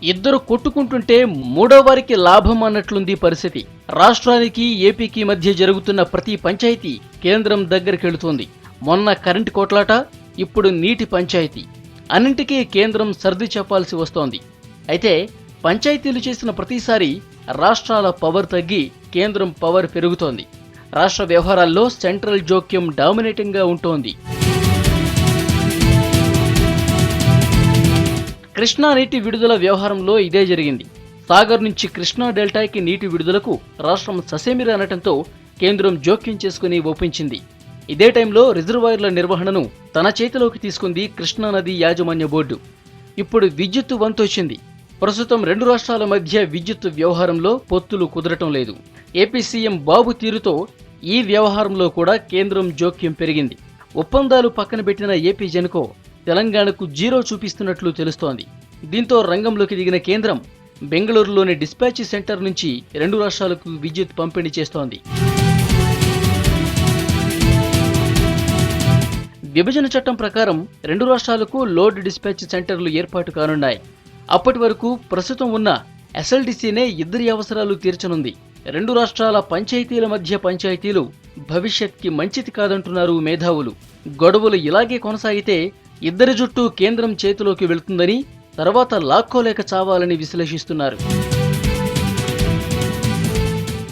ఇద్దరు కొట్టుకుంటుంటే మూడో వారికి లాభం అన్నట్లుంది పరిస్థితి. రాష్ట్రానికి ఏపీకి మధ్య జరుగుతున్న ప్రతి పంచాయతీ కేంద్రం దగ్గరికెళుతోంది. మొన్న కరెంటు కోట్లాట, ఇప్పుడు నీటి పంచాయతీ. అన్నింటికీ కేంద్రం సర్ది చెప్పాల్సి వస్తోంది. అయితే పంచాయతీలు చేసిన ప్రతిసారి రాష్ట్రాల పవర్ తగ్గి కేంద్రం పవర్ పెరుగుతోంది. రాష్ట్ర వ్యవహారాల్లో సెంట్రల్ జోక్యం డామినేటింగ్గా ఉంటోంది. కృష్ణా నీటి విడుదల వ్యవహారంలో ఇదే జరిగింది. సాగర్ నుంచి కృష్ణా డెల్టాకి నీటి విడుదలకు రాష్ట్రం ససేమిరా అనటంతో కేంద్రం జోక్యం చేసుకుని ఒప్పించింది. ఇదే టైంలో రిజర్వాయర్ల నిర్వహణను తన చేతిలోకి తీసుకుంది కృష్ణా నది యాజమాన్య బోర్డు. ఇప్పుడు విద్యుత్తు వంతొచ్చింది. ప్రస్తుతం రెండు రాష్ట్రాల మధ్య విద్యుత్తు వ్యవహారంలో పొత్తులు కుదరటం లేదు. ఏపీ సీఎం బాబు తీరుతో ఈ వ్యవహారంలో కూడా కేంద్రం జోక్యం పెరిగింది. ఒప్పందాలు పక్కన పెట్టిన ఏపీ జెన్కో తెలంగాణకు జీరో చూపిస్తున్నట్లు తెలుస్తోంది. దీంతో రంగంలోకి దిగిన కేంద్రం బెంగళూరులోని డిస్పాచ్ సెంటర్ నుంచి రెండు రాష్ట్రాలకు విద్యుత్ పంపిణీ చేస్తోంది. విభజన చట్టం ప్రకారం రెండు రాష్ట్రాలకు లోడ్ డిస్పాచ్ సెంటర్లు ఏర్పాటు కానున్నాయి. అప్పటి వరకు ప్రస్తుతం ఉన్న ఎస్ఎల్డీసీనే ఇద్దరి అవసరాలు తీర్చనుంది. రెండు రాష్ట్రాల పంచాయతీల మధ్య పంచాయతీలు భవిష్యత్కి మంచిది కాదంటున్నారు మేధావులు. గొడవలు ఇలాగే కొనసాగితే ఇద్దరి జుట్టు కేంద్రం చేతిలోకి వెళ్తుందని, తర్వాత లాక్కోలేక చావాలని విశ్లేషిస్తున్నారు.